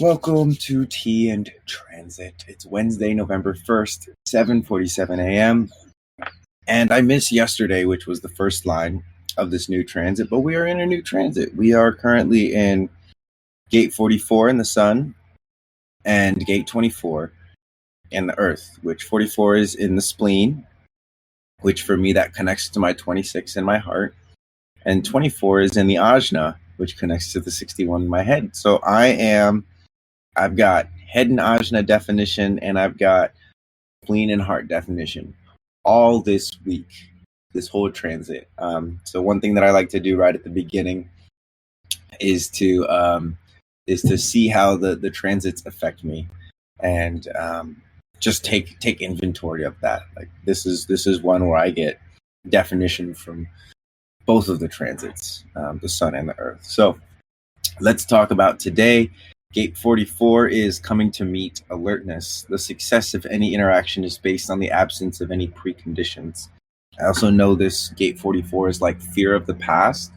Welcome to Tea and Transit. It's Wednesday, November 1st, 7:47 a.m. And I missed yesterday, which was the first line of this new transit, but we are in a new transit. We are currently in gate 44 in the sun and gate 24 in the earth, which 44 is in the spleen, which for me that connects to my 26 in my heart, and 24 is in the ajna, which connects to the 61 in my head. So I've got head and ajna definition, and I've got spleen and heart definition all this week, this whole transit. So one thing that I like to do right at the beginning is to see how the transits affect me, and just take inventory of that. Like this is one where I get definition from both of the transits, the sun and the earth. So let's talk about today. Gate 44 is coming to meet alertness. The success of any interaction is based on the absence of any preconditions. I also know this gate 44 is like fear of the past,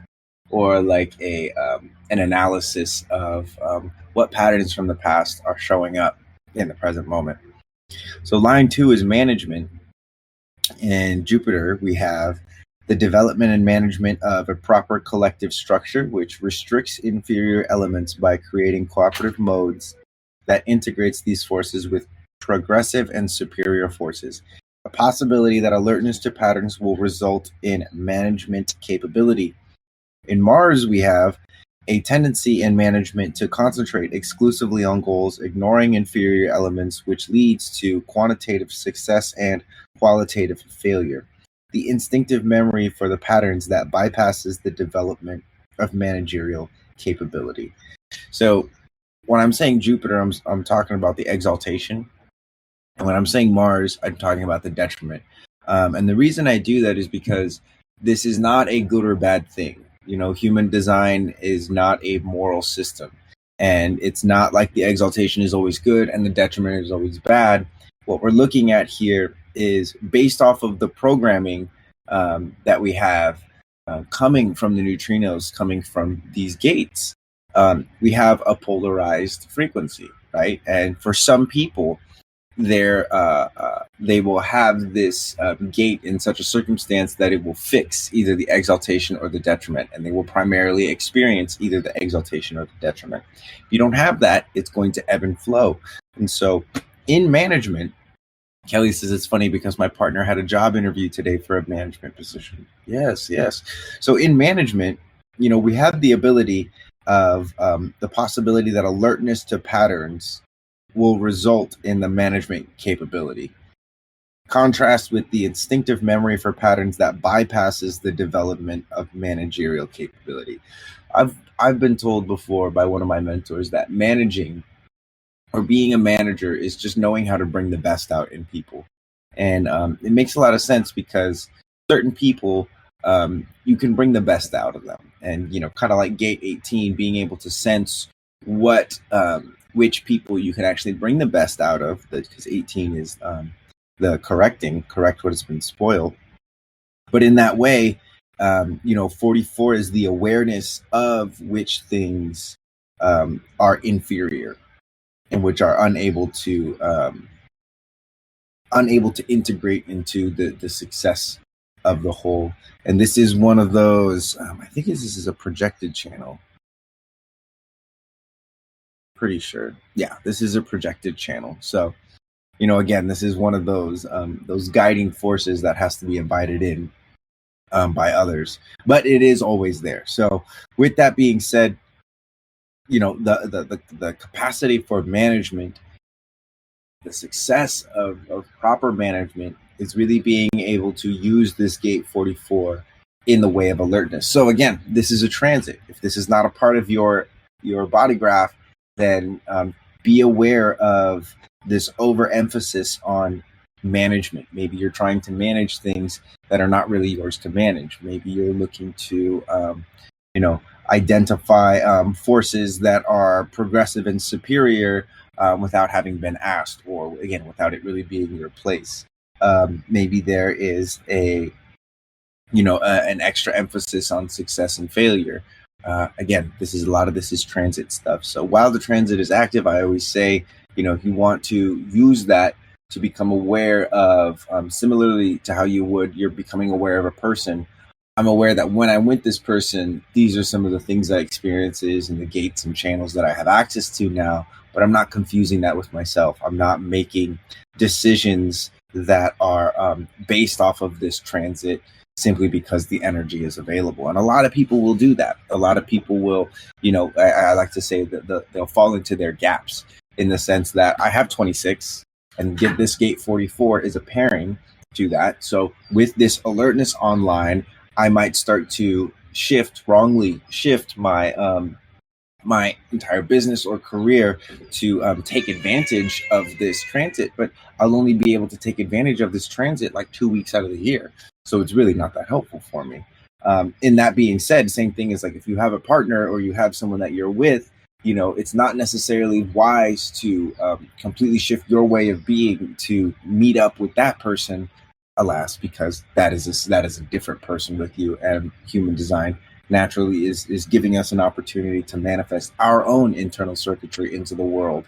or like an analysis of what patterns from the past are showing up in the present moment. So line 2 is management. In Jupiter, we have the development and management of a proper collective structure, which restricts inferior elements by creating cooperative modes that integrates these forces with progressive and superior forces. A possibility that alertness to patterns will result in management capability. In Mars, we have a tendency in management to concentrate exclusively on goals, ignoring inferior elements, which leads to quantitative success and qualitative failure. The instinctive memory for the patterns that bypasses the development of managerial capability. So when I'm saying Jupiter, I'm talking about the exaltation. And when I'm saying Mars, I'm talking about the detriment. And the reason I do that is because this is not a good or bad thing. You know, human design is not a moral system. And it's not like the exaltation is always good and the detriment is always bad. What we're looking at here is based off of the programming that we have coming from the neutrinos, coming from these gates. We have a polarized frequency, right? And for some people, they will have this gate in such a circumstance that it will fix either the exaltation or the detriment, and they will primarily experience either the exaltation or the detriment. If you don't have that, it's going to ebb and flow. And so in management, Kelly says it's funny because my partner had a job interview today for a management position. Yes. So in management, you know, we have the ability of the possibility that alertness to patterns will result in the management capability. Contrast with the instinctive memory for patterns that bypasses the development of managerial capability. I've been told before by one of my mentors that managing or being a manager is just knowing how to bring the best out in people. And it makes a lot of sense because certain people, you can bring the best out of them. And, you know, kind of like gate 18, being able to sense which people you can actually bring the best out of, because 18 is the correct what has been spoiled. But in that way, 44 is the awareness of which things are inferior and which are unable to integrate into the success of the whole. And this is one of those, I think this is a projected channel. Pretty sure. Yeah, this is a projected channel. So, you know, again, this is one of those guiding forces that has to be invited in by others, but it is always there. So with that being said, you know, the capacity for management, the success of proper management is really being able to use this gate 44 in the way of alertness. So again, this is a transit. If this is not a part of your body graph, then be aware of this overemphasis on management. Maybe you're trying to manage things that are not really yours to manage. Maybe you're looking to identify forces that are progressive and superior without having been asked, or again, without it really being your place. Maybe there is an extra emphasis on success and failure, Again, a lot of this is transit stuff. So while the transit is active, I always say, you want to use that to become aware of, similarly to how you're becoming aware of a person. I'm aware that when I'm with this person, these are some of the things I experiences and the gates and channels that I have access to now, but I'm not confusing that with myself. I'm not making decisions that are based off of this transit simply because the energy is available. And a lot of people will do that. A lot of people will, I like to say that they'll fall into their gaps in the sense that I have 26 and get this gate 44 is a pairing to that. So with this alertness online, I might start to wrongly shift my entire business or career to take advantage of this transit, but I'll only be able to take advantage of this transit like 2 weeks out of the year. So it's really not that helpful for me. In that being said, same thing is like if you have a partner or you have someone that you're with, it's not necessarily wise to completely shift your way of being to meet up with that person, alas, because that is a different person with you, and human design naturally is giving us an opportunity to manifest our own internal circuitry into the world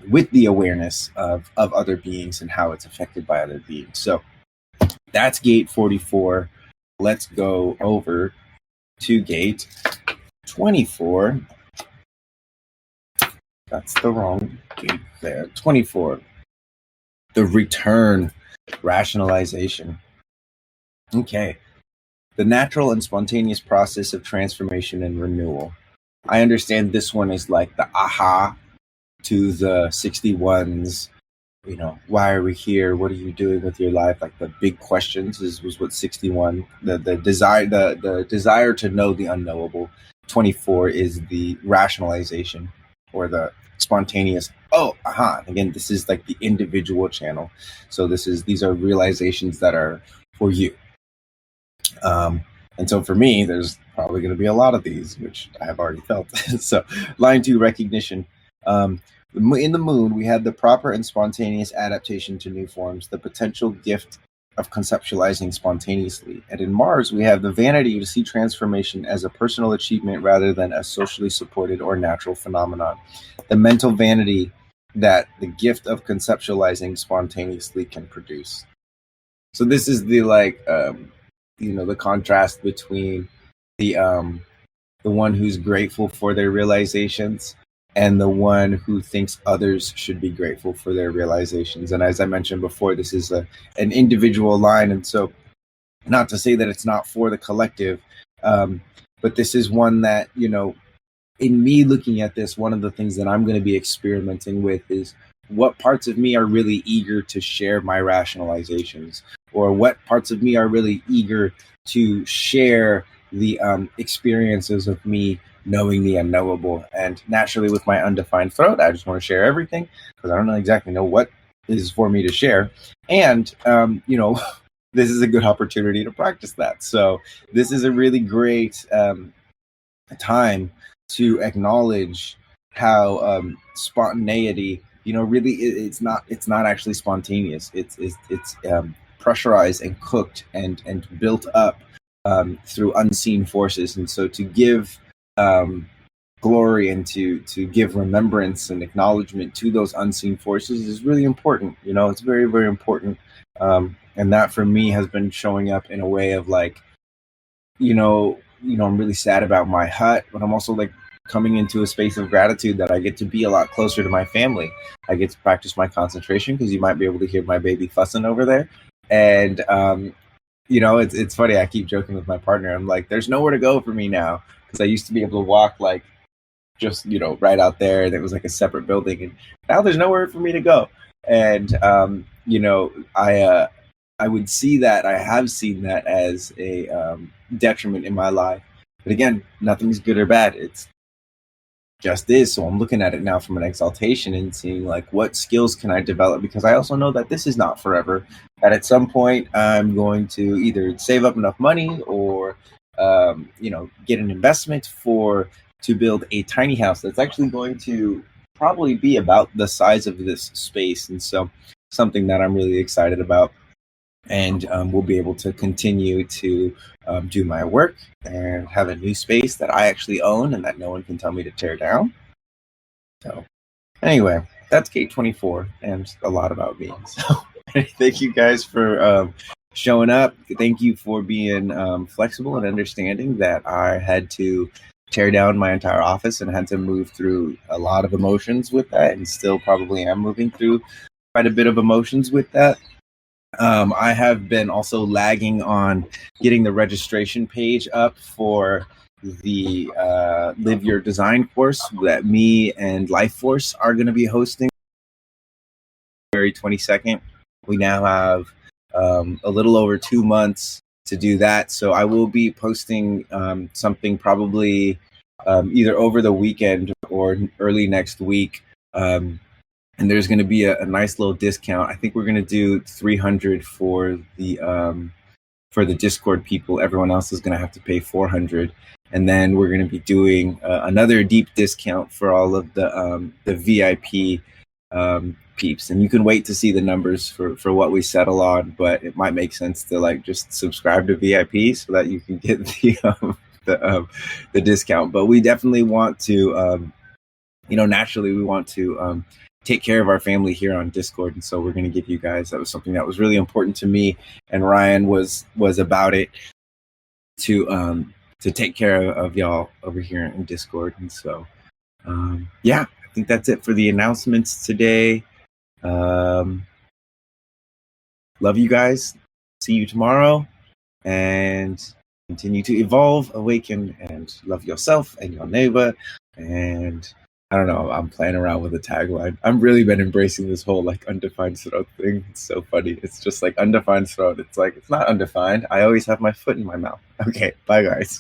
with the awareness of other beings and how it's affected by other beings. So that's gate 44. Let's go over to gate 24. That's the wrong gate there. 24. The return rationalization. Okay. The natural and spontaneous process of transformation and renewal. I understand this one is like the aha to the 61s. Why are we here? What are you doing with your life? Like the big questions was what 61. The desire to know the unknowable. 24 is the rationalization or the spontaneous. Oh, aha! Again, this is like the individual channel. So these are realizations that are for you. And so for me, there's probably going to be a lot of these, which I have already felt. So line 2, recognition. In the moon, we had the proper and spontaneous adaptation to new forms, the potential gift of conceptualizing spontaneously. And in Mars, we have the vanity to see transformation as a personal achievement rather than a socially supported or natural phenomenon. The mental vanity that the gift of conceptualizing spontaneously can produce. So this is the the contrast between the one who's grateful for their realizations and the one who thinks others should be grateful for their realizations. And as I mentioned before, this is an individual line. And so not to say that it's not for the collective, but this is one that, in me looking at this, one of the things that I'm going to be experimenting with is what parts of me are really eager to share my rationalizations, or what parts of me are really eager to share the experiences of me knowing the unknowable. And naturally, with my undefined throat, I just want to share everything because I don't exactly know what is for me to share. And, this is a good opportunity to practice that. So this is a really great time to acknowledge how spontaneity, really it's not actually spontaneous. It's pressurized and cooked and built up through unseen forces. And so to give glory and to give remembrance and acknowledgement to those unseen forces is really important. It's very, very important. And that for me has been showing up in a way of like, I'm really sad about my hut, but I'm also like coming into a space of gratitude that I get to be a lot closer to my family. I get to practice my concentration because you might be able to hear my baby fussing over there. And, it's funny. I keep joking with my partner. I'm like, there's nowhere to go for me now. Because I used to be able to walk like just, right out there. And it was like a separate building. And now there's nowhere for me to go. And, I would see that. I have seen that as a detriment in my life. But again, nothing's good or bad. It's just is. So I'm looking at it now from an exaltation and seeing like what skills can I develop, because I also know that this is not forever. That at some point I'm going to either save up enough money or get an investment to build a tiny house that's actually going to probably be about the size of this space. And so something that I'm really excited about. and we'll be able to continue to do my work and have a new space that I actually own and that no one can tell me to tear down. So anyway, that's Gate 24 and a lot about me. So thank you guys for showing up. Thank you for being flexible and understanding that I had to tear down my entire office and had to move through a lot of emotions with that, and still probably am moving through quite a bit of emotions with that. I have been also lagging on getting the registration page up for the Live Your Design course that me and Life Force are going to be hosting February 22nd. We now have a little over 2 months to do that. So I will be posting something probably either over the weekend or early next week. And there's going to be a nice little discount. I think we're going to do 300 for the Discord people. Everyone else is going to have to pay 400. And then we're going to be doing another deep discount for all of the VIP peeps. And you can wait to see the numbers for what we settle on, but it might make sense to like just subscribe to VIP so that you can get the discount. But we definitely want to, naturally we want to take care of our family here on Discord, and so we're going to give you guys, that was something that was really important to me, and Ryan was about it, to take care of y'all over here in Discord. And so I think that's it for the announcements today. Love you guys. See you tomorrow, and continue to evolve, awaken, and love yourself and your neighbor. And I don't know, I'm playing around with a tagline. I've really been embracing this whole like undefined throat thing. It's so funny. It's just like undefined throat. It's like, it's not undefined. I always have my foot in my mouth. Okay, bye guys.